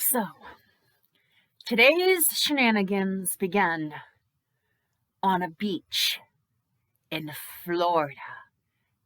So, today's shenanigans began on a beach in Florida,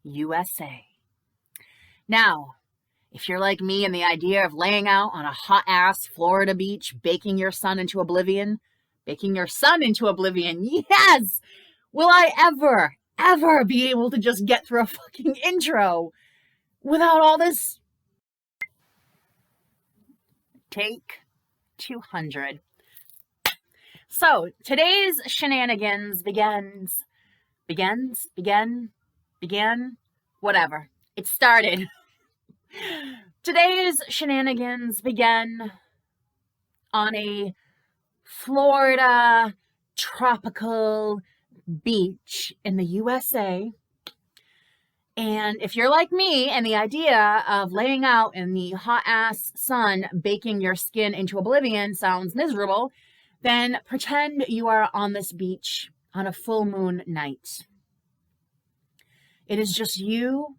USA. Now, if you're like me and the idea of laying out on a hot-ass Florida beach, baking your son into oblivion, yes! Will I ever be able to just get through a fucking intro without all this? Take 200. So, today's shenanigans began, whatever. It started. Today's shenanigans began on a Florida tropical beach in the USA. And if you're like me and the idea of laying out in the hot-ass sun, baking your skin into oblivion sounds miserable, then pretend you are on this beach on a full moon night. It is just you,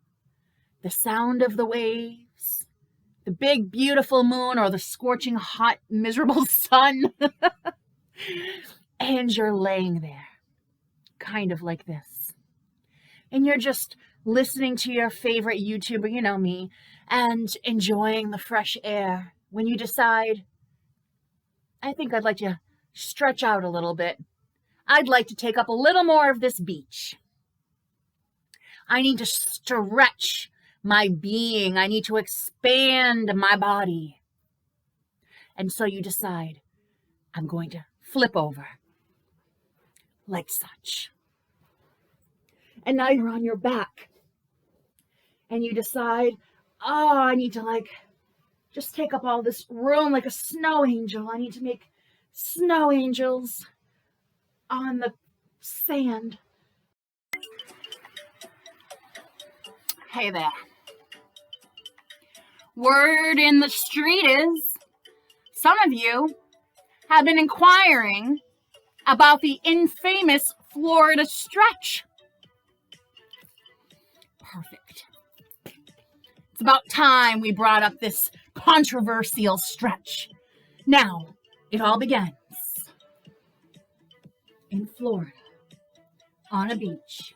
the sound of the waves, the big beautiful moon, or the scorching hot miserable sun, and you're laying there, kind of like this. And you're just listening to your favorite YouTuber, you know me, and enjoying the fresh air when you decide, I think I'd like to stretch out a little bit. I'd like to take up a little more of this beach. I need to stretch my being. I need to expand my body. And so you decide, I'm going to flip over like such. And now you're on your back. And you decide, I need to just take up all this room like a snow angel. I need to make snow angels on the sand. Hey there. Word in the street is, some of you have been inquiring about the infamous Florida stretch. Perfect. It's about time we brought up this controversial stretch. Now, it all begins in Florida, on a beach,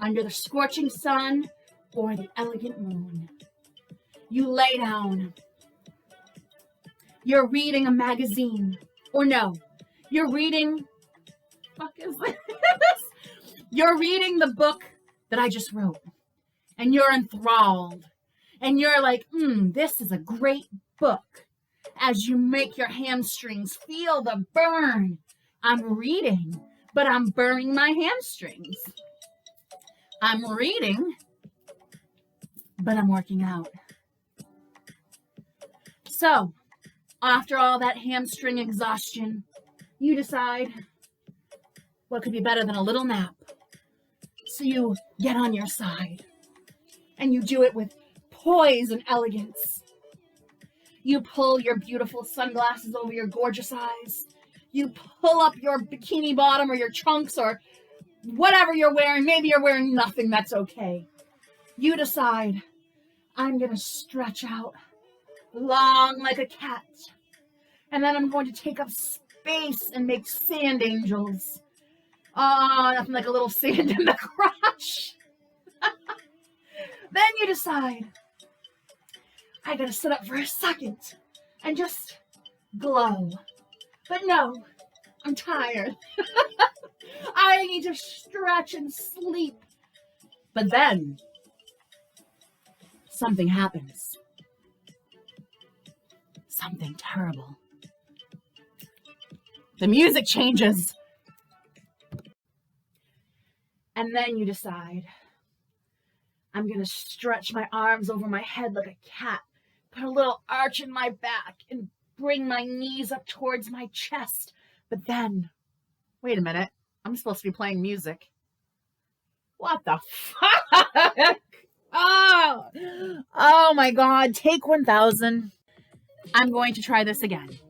under the scorching sun or the elegant moon. You lay down. You're reading a magazine. Or no, you're reading... Fuck is this? You're reading the book that I just wrote. And you're enthralled. And you're like, this is a great book. As you make your hamstrings feel the burn. I'm reading, but I'm burning my hamstrings. I'm reading, but I'm working out. So, after all that hamstring exhaustion, you decide what could be better than a little nap. So you get on your side. And you do it with poise and elegance. You pull your beautiful sunglasses over your gorgeous eyes. You pull up your bikini bottom or your trunks or whatever you're wearing. Maybe you're wearing nothing. That's okay. You decide, I'm going to stretch out long like a cat. And then I'm going to take up space and make sand angels. Oh, nothing like a little sand in the crotch. Then you decide, I gotta sit up for a second and just glow. But no, I'm tired. I need to stretch and sleep. But then, something happens. Something terrible. The music changes. And then you decide, I'm going to stretch my arms over my head like a cat, put a little arch in my back, and bring my knees up towards my chest. But then, wait a minute, I'm supposed to be playing music. What the fuck? Oh my God, take 1,000. I'm going to try this again.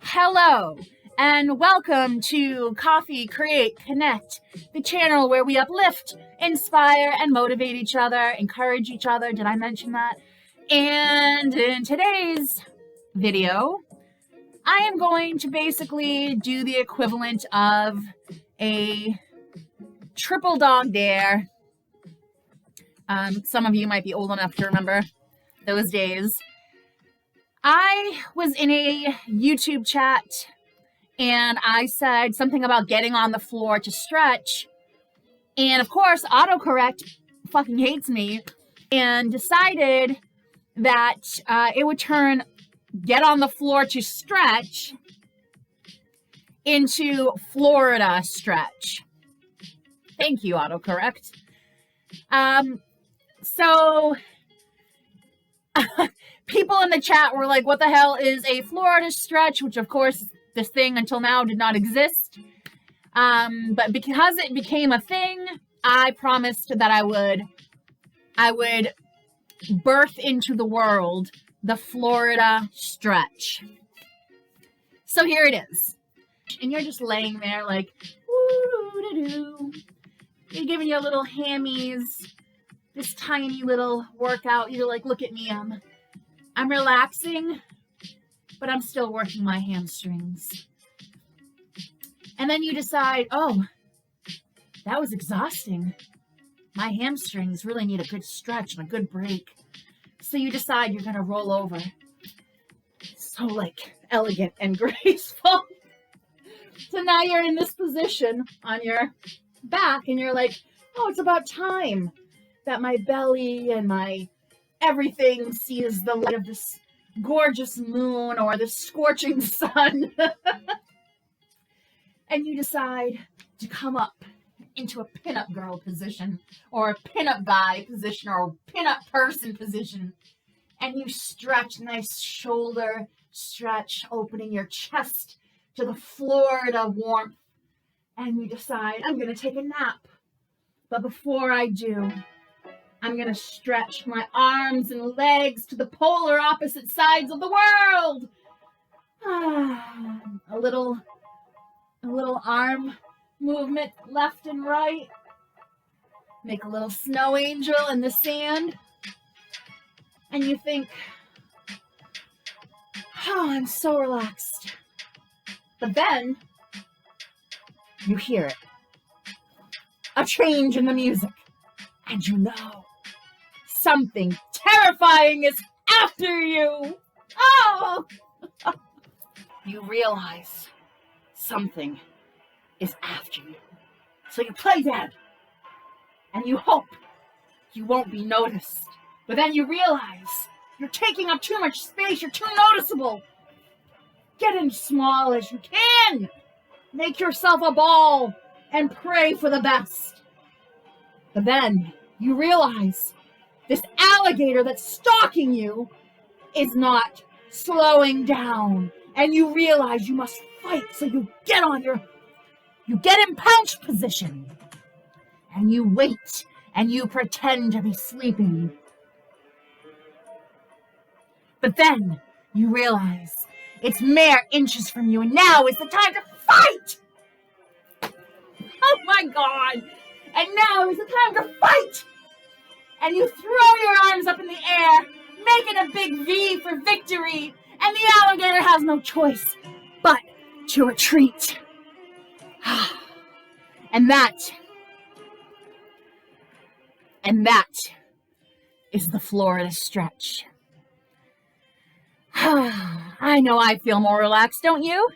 Hello. And welcome to Coffee, Create, Connect, the channel where we uplift, inspire, and motivate each other, encourage each other. Did I mention that? And in today's video, I am going to basically do the equivalent of a triple dog dare. Some of you might be old enough to remember those days. I was in a YouTube chat and I said something about getting on the floor to stretch. And of course, autocorrect fucking hates me and decided that it would turn get on the floor to stretch into Florida stretch. Thank you, autocorrect. So people in the chat were like, what the hell is a Florida stretch? Which of course, this thing until now did not exist. But because it became a thing, I promised that I would birth into the world the Florida stretch. So here it is. And you're just laying there like, woo-doo-doo-doo. You're giving your little hammies this tiny little workout. You're like, look at me, I'm relaxing, but I'm still working my hamstrings. And then you decide, oh, that was exhausting. My hamstrings really need a good stretch and a good break. So you decide you're going to roll over. So like elegant and graceful. So now you're in this position on your back and you're like, oh, it's about time that my belly and my everything sees the light of this gorgeous moon or the scorching sun. And you decide to come up into a pinup girl position or a pinup guy position or a pinup person position. And you stretch, nice shoulder stretch, opening your chest to the Florida warmth. And you decide, I'm going to take a nap. But before I do, I'm going to stretch my arms and legs to the polar opposite sides of the world. A little arm movement left and right. Make a little snow angel in the sand. And you think, oh, I'm so relaxed. But then you hear it. A change in the music. And you know something terrifying is after you. Oh! You realize something is after you. So you play dead. And you hope you won't be noticed. But then you realize you're taking up too much space. You're too noticeable. Get in small as you can. Make yourself a ball and pray for the best. But then you realize this alligator that's stalking you is not slowing down. And you realize you must fight. So you get in pouch position. And you wait. And you pretend to be sleeping. But then you realize it's mere inches from you. And now is the time to fight. Oh my God. And now is the time to fight. And you throw your arms up in the air, making a big V for victory. And the alligator has no choice but to retreat. And that is the Florida stretch. I know I feel more relaxed, don't you?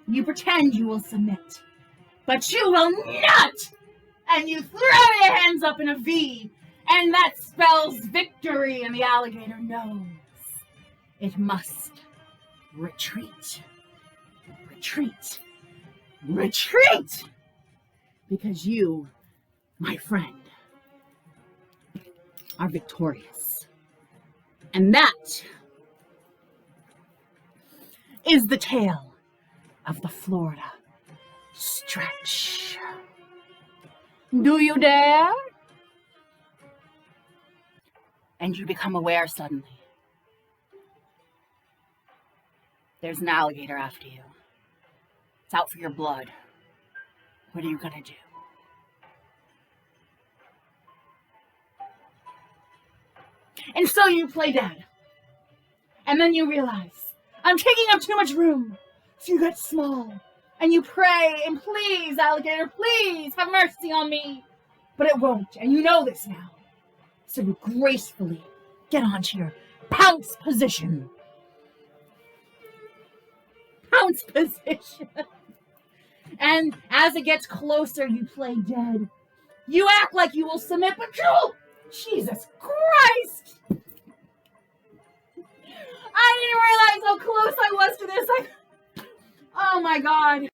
You pretend you will submit, but you will not! And you throw your hands up in a V, and that spells victory, and the alligator knows it must retreat. Retreat. Retreat! Because you, my friend, are victorious. And that is the tale of the Florida stretch. Do you dare? And you become aware suddenly. There's an alligator after you. It's out for your blood. What are you gonna do? And so you play dead. And then you realize, I'm taking up too much room. So you get small. And you pray, and please, alligator, please, have mercy on me. But it won't, and you know this now. So you gracefully get onto your pounce position. Pounce position. And as it gets closer, you play dead. You act like you will submit, but Jesus Christ! I didn't realize how close I was to this. Oh my God.